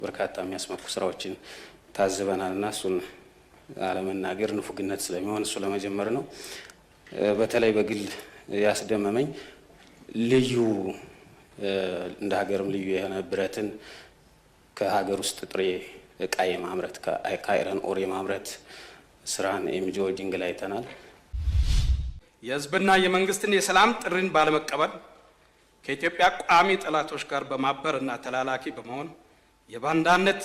በርካታ የሚያስመኩ ስራዎችን ታዝበናልና እሱን አለመናገር ንፉግነት ስለሚሆን እሱ ለመጀመር ነው። በተለይ በግል ያስደመመኝ ልዩ እንደ ሀገርም ልዩ የሆነ ብረትን ከሀገር ውስጥ ጥሬ ዕቃ የማምረት ከአይረን ኦር የማምረት ስራን ኤምጂኦ ጅንግል አይተናል። የህዝብና የመንግስትን የሰላም ጥሪን ባለመቀበል ከኢትዮጵያ ቋሚ ጠላቶች ጋር በማበርና ተላላኪ በመሆን የባንዳነት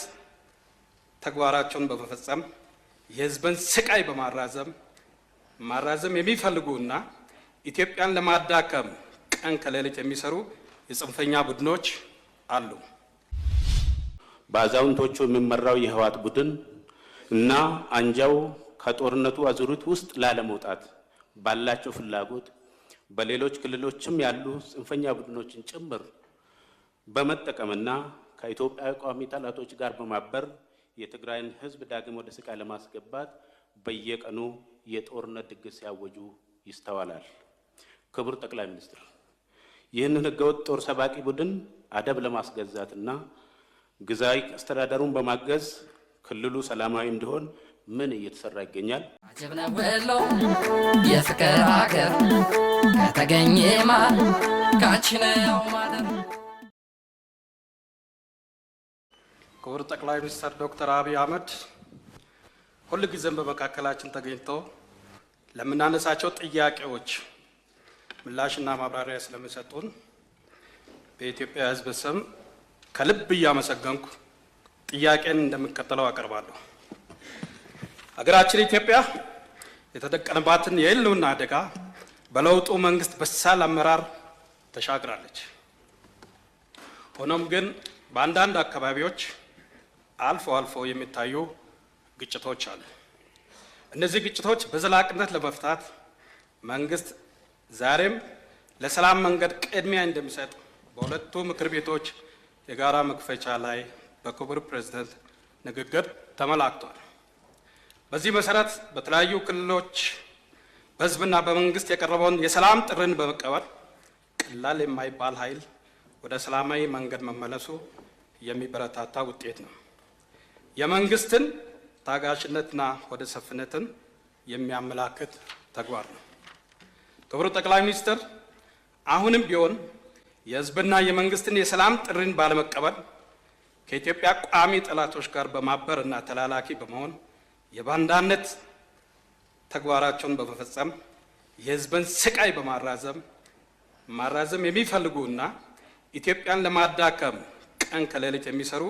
ተግባራቸውን በመፈጸም የህዝብን ስቃይ በማራዘም የሚፈልጉና ኢትዮጵያን ለማዳከም ቀን ከሌሊት የሚሰሩ የጽንፈኛ ቡድኖች አሉ። በአዛውንቶቹ የሚመራው የህወሓት ቡድን እና አንጃው ከጦርነቱ አዙሪት ውስጥ ላለመውጣት ባላቸው ፍላጎት በሌሎች ክልሎችም ያሉ ጽንፈኛ ቡድኖችን ጭምር በመጠቀምና ከኢትዮጵያ ቋሚ ጠላቶች ጋር በማበር የትግራይን ህዝብ ዳግም ወደ ስቃይ ለማስገባት በየቀኑ የጦርነት ድግስ ሲያወጁ ይስተዋላል። ክቡር ጠቅላይ ሚኒስትር፣ ይህንን ህገወጥ ጦር ሰባቂ ቡድን አደብ ለማስገዛትና ግዛዊ አስተዳደሩን በማገዝ ክልሉ ሰላማዊ እንዲሆን ምን እየተሰራ ይገኛል? አጀብነ ወሎ የፍቅር ሀገር ከተገኘማ ካንቺ ነው ማደር። ክቡር ጠቅላይ ሚኒስትር ዶክተር አብይ አህመድ ሁልጊዜም በመካከላችን ተገኝቶ ለምናነሳቸው ጥያቄዎች ምላሽና ማብራሪያ ስለሚሰጡን በኢትዮጵያ ህዝብ ስም ከልብ እያመሰገንኩ ጥያቄን እንደሚከተለው አቀርባለሁ። ሀገራችን ኢትዮጵያ የተደቀነባትን የህልውና አደጋ በለውጡ መንግስት በሳል አመራር ተሻግራለች። ሆኖም ግን በአንዳንድ አካባቢዎች አልፎ አልፎ የሚታዩ ግጭቶች አሉ። እነዚህ ግጭቶች በዘላቂነት ለመፍታት መንግስት ዛሬም ለሰላም መንገድ ቅድሚያ እንደሚሰጥ በሁለቱ ምክር ቤቶች የጋራ መክፈቻ ላይ በክቡር ፕሬዝዳንት ንግግር ተመላክቷል። በዚህ መሰረት በተለያዩ ክልሎች በህዝብና በመንግስት የቀረበውን የሰላም ጥሪን በመቀበል ቀላል የማይባል ኃይል ወደ ሰላማዊ መንገድ መመለሱ የሚበረታታ ውጤት ነው። የመንግስትን ታጋሽነትና ወደ ሰፍነትን የሚያመላክት ተግባር ነው። ክቡር ጠቅላይ ሚኒስትር፣ አሁንም ቢሆን የህዝብና የመንግስትን የሰላም ጥሪን ባለመቀበል ከኢትዮጵያ ቋሚ ጠላቶች ጋር በማበርና ተላላኪ በመሆን የባንዳነት ተግባራቸውን በመፈጸም የህዝብን ስቃይ በማራዘም የሚፈልጉና ኢትዮጵያን ለማዳከም ቀን ከሌሊት የሚሰሩ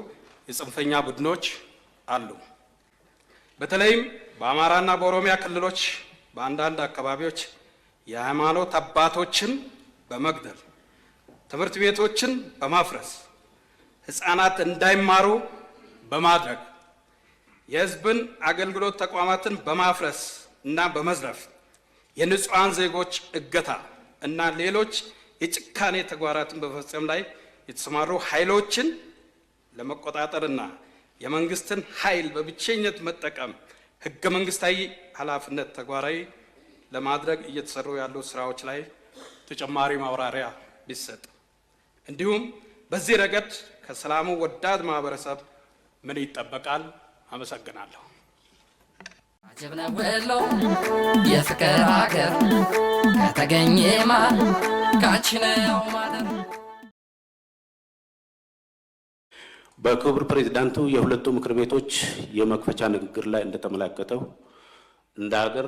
የጽንፈኛ ቡድኖች አሉ። በተለይም በአማራና በኦሮሚያ ክልሎች በአንዳንድ አካባቢዎች የሃይማኖት አባቶችን በመግደል ትምህርት ቤቶችን በማፍረስ ህፃናት እንዳይማሩ በማድረግ የህዝብን አገልግሎት ተቋማትን በማፍረስ እና በመዝረፍ የንጹሃን ዜጎች እገታ እና ሌሎች የጭካኔ ተግባራትን በመፈጸም ላይ የተሰማሩ ኃይሎችን ለመቆጣጠርና የመንግስትን ኃይል በብቸኝነት መጠቀም ህገ መንግስታዊ ኃላፊነት ተግባራዊ ለማድረግ እየተሰሩ ያሉ ስራዎች ላይ ተጨማሪ ማብራሪያ ቢሰጥ፣ እንዲሁም በዚህ ረገድ ከሰላሙ ወዳድ ማህበረሰብ ምን ይጠበቃል? አመሰግናለሁ። አጀብነ ወሎ የፍቅር ሀገር ከተገኘማ ካንቺ ነው ማደር። በክቡር ፕሬዝዳንቱ የሁለቱ ምክር ቤቶች የመክፈቻ ንግግር ላይ እንደተመላከተው እንደ ሀገር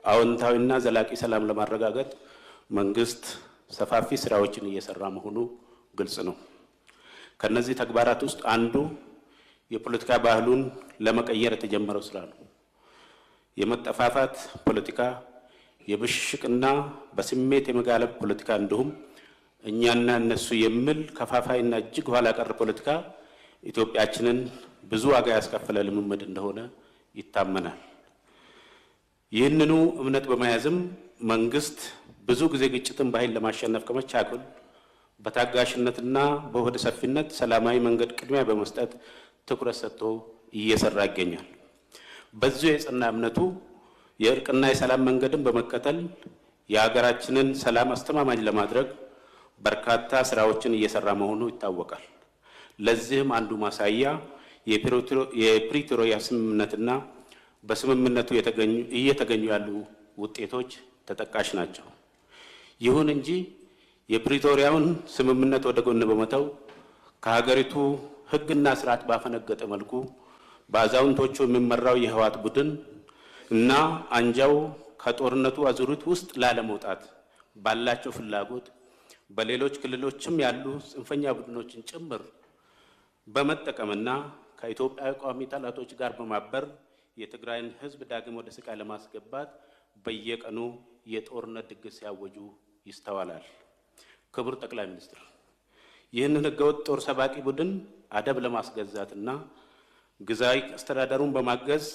አዎንታዊና ዘላቂ ሰላም ለማረጋገጥ መንግስት ሰፋፊ ስራዎችን እየሰራ መሆኑ ግልጽ ነው። ከነዚህ ተግባራት ውስጥ አንዱ የፖለቲካ ባህሉን ለመቀየር የተጀመረው ስራ ነው። የመጠፋፋት ፖለቲካ፣ የብሽሽቅና በስሜት የመጋለብ ፖለቲካ እንዲሁም እኛና እነሱ የሚል ከፋፋይና እጅግ ኋላ ቀር ፖለቲካ ኢትዮጵያችንን ብዙ ዋጋ ያስከፈለ ልምምድ እንደሆነ ይታመናል። ይህንኑ እምነት በመያዝም መንግስት ብዙ ጊዜ ግጭትን በኃይል ለማሸነፍ ከመቻኮል በታጋሽነትና በሆደ ሰፊነት ሰላማዊ መንገድ ቅድሚያ በመስጠት ትኩረት ሰጥቶ እየሰራ ይገኛል። በዚሁ የጸና እምነቱ የእርቅና የሰላም መንገድን በመከተል የሀገራችንን ሰላም አስተማማኝ ለማድረግ በርካታ ስራዎችን እየሰራ መሆኑ ይታወቃል። ለዚህም አንዱ ማሳያ የፕሪቶሪያ ስምምነትና በስምምነቱ እየተገኙ ያሉ ውጤቶች ተጠቃሽ ናቸው። ይሁን እንጂ የፕሪቶሪያውን ስምምነት ወደ ጎን በመተው ከሀገሪቱ ሕግና ስርዓት ባፈነገጠ መልኩ በአዛውንቶቹ የሚመራው የህወሓት ቡድን እና አንጃው ከጦርነቱ አዙሪት ውስጥ ላለመውጣት ባላቸው ፍላጎት በሌሎች ክልሎችም ያሉ ጽንፈኛ ቡድኖችን ጭምር በመጠቀምና ከኢትዮጵያ ቋሚ ጠላቶች ጋር በማበር የትግራይን ህዝብ ዳግም ወደ ስቃይ ለማስገባት በየቀኑ የጦርነት ድግስ ሲያወጁ ይስተዋላል። ክቡር ጠቅላይ ሚኒስትር፣ ይህንን ህገወጥ ጦር ሰባቂ ቡድን አደብ ለማስገዛትና ግዛዊ አስተዳደሩን በማገዝ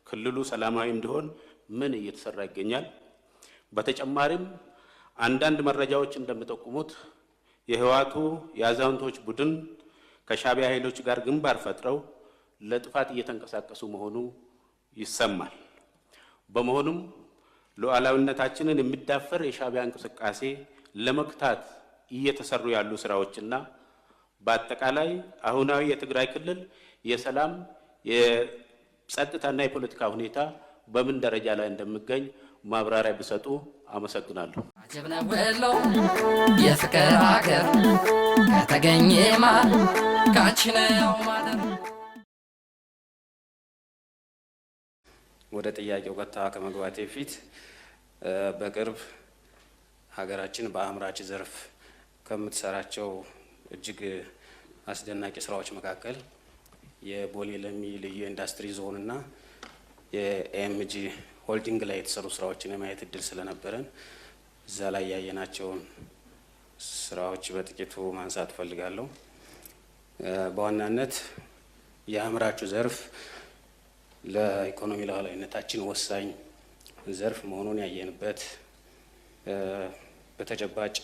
ክልሉ ሰላማዊ እንዲሆን ምን እየተሰራ ይገኛል? በተጨማሪም አንዳንድ መረጃዎች እንደሚጠቁሙት የህወሓቱ የአዛውንቶች ቡድን ከሻዕቢያ ኃይሎች ጋር ግንባር ፈጥረው ለጥፋት እየተንቀሳቀሱ መሆኑ ይሰማል። በመሆኑም ሉዓላዊነታችንን የሚዳፈር የሻዕቢያ እንቅስቃሴ ለመግታት እየተሰሩ ያሉ ስራዎችና በአጠቃላይ አሁናዊ የትግራይ ክልል የሰላም የጸጥታና የፖለቲካ ሁኔታ በምን ደረጃ ላይ እንደሚገኝ ማብራሪያ ቢሰጡ አመሰግናለሁ። አጀብ ነው ወሎ የፍቅር ሀገር ከተገኘማ ካንቺ ነው ማደር። ወደ ጥያቄው ቀጥታ ከመግባቴ በፊት በቅርብ ሀገራችን በአምራች ዘርፍ ከምትሰራቸው እጅግ አስደናቂ ስራዎች መካከል የቦሌ ለሚ ልዩ ኢንዱስትሪ ዞን እና የኤምጂ ሆልዲንግ ላይ የተሰሩ ስራዎችን የማየት እድል ስለነበረን እዛ ላይ ያየናቸውን ስራዎች በጥቂቱ ማንሳት ፈልጋለሁ። በዋናነት የአምራቹ ዘርፍ ለኢኮኖሚ ሉዓላዊነታችን ወሳኝ ዘርፍ መሆኑን ያየንበት፣ በተጨባጭ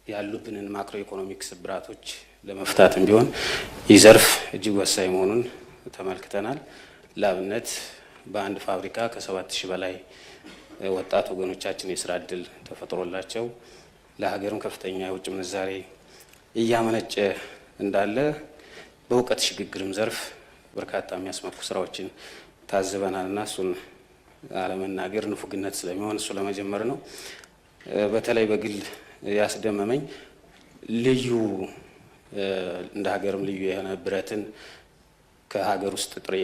ያሉብንን ማክሮ ኢኮኖሚክ ስብራቶች ለመፍታትም ቢሆን ይህ ዘርፍ እጅግ ወሳኝ መሆኑን ተመልክተናል። ለአብነት በአንድ ፋብሪካ ከ7000 በላይ ወጣት ወገኖቻችን የስራ እድል ተፈጥሮላቸው ለሀገርም ከፍተኛ የውጭ ምንዛሬ እያመነጨ እንዳለ፣ በእውቀት ሽግግርም ዘርፍ በርካታ የሚያስመኩ ስራዎችን ታዝበናል እና እሱን አለመናገር ንፉግነት ስለሚሆን እሱ ለመጀመር ነው። በተለይ በግል ያስደመመኝ ልዩ እንደ ሀገርም ልዩ የሆነ ብረትን ከሀገር ውስጥ ጥሬ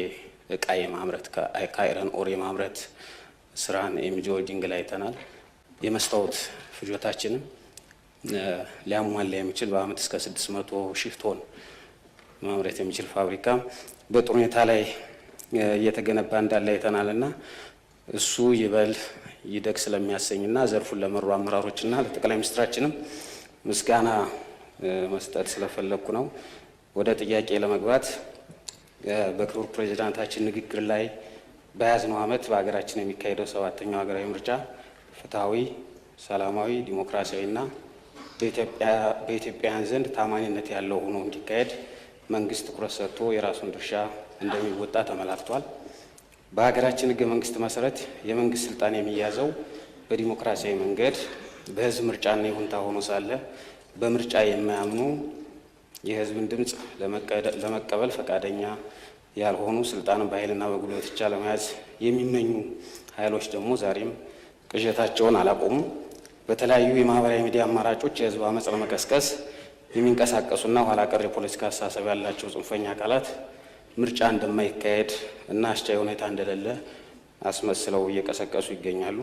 እቃ የማምረት ከአይረን ኦር የማምረት ስራን ኤምጂ ሆልዲንግ ላይ አይተናል። የመስታወት ፍጆታችንም ሊያሟላ የሚችል በአመት እስከ 600,000 ቶን ማምረት የሚችል ፋብሪካ በጥሩ ሁኔታ ላይ እየተገነባ እንዳለ አይተናል እና እሱ ይበል ይደግ ስለሚያሰኝና ዘርፉን ለመሩ አመራሮችና ለጠቅላይ ሚኒስትራችንም ምስጋና መስጠት ስለፈለኩ ነው። ወደ ጥያቄ ለመግባት በክቡር ፕሬዚዳንታችን ንግግር ላይ በያዝነው ዓመት በሀገራችን የሚካሄደው 7ኛው ሀገራዊ ምርጫ ፍትሐዊ፣ ሰላማዊ፣ ዲሞክራሲያዊና በኢትዮጵያውያን ዘንድ ታማኝነት ያለው ሆኖ እንዲካሄድ መንግስት ትኩረት ሰጥቶ የራሱን ድርሻ እንደሚወጣ ተመላክቷል። በሀገራችን ህገ መንግስት መሰረት የመንግስት ስልጣን የሚያዘው በዲሞክራሲያዊ መንገድ በህዝብ ምርጫና ይሁንታ ሆኖ ሳለ በምርጫ የማያምኑ የህዝብን ድምፅ ለመቀበል ፈቃደኛ ያልሆኑ ስልጣንን በኃይልና በጉልበት ብቻ ለመያዝ የሚመኙ ኃይሎች ደግሞ ዛሬም ቅዠታቸውን አላቆሙም። በተለያዩ የማህበራዊ ሚዲያ አማራጮች የህዝብ አመጽ ለመቀስቀስ የሚንቀሳቀሱና ኋላ ቀር የፖለቲካ አስተሳሰብ ያላቸው ጽንፈኛ አካላት ምርጫ እንደማይካሄድ እና አስቻይ ሁኔታ እንደሌለ አስመስለው እየቀሰቀሱ ይገኛሉ።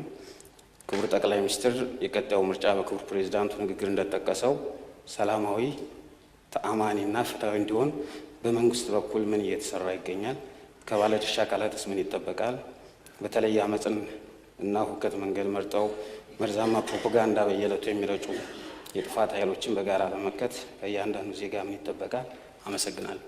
ክቡር ጠቅላይ ሚኒስትር፣ የቀጣዩ ምርጫ በክቡር ፕሬዚዳንቱ ንግግር እንደተጠቀሰው ሰላማዊ፣ ተአማኒና ፍትሐዊ እንዲሆን በመንግስት በኩል ምን እየተሰራ ይገኛል? ከባለድርሻ አካላትስ ምን ይጠበቃል? በተለይ አመጽን እና ሁከት መንገድ መርጠው መርዛማ ፕሮፓጋንዳ በየዕለቱ የሚረጩ የጥፋት ኃይሎችን በጋራ ለመመከት ከእያንዳንዱ ዜጋ ምን ይጠበቃል? አመሰግናለሁ።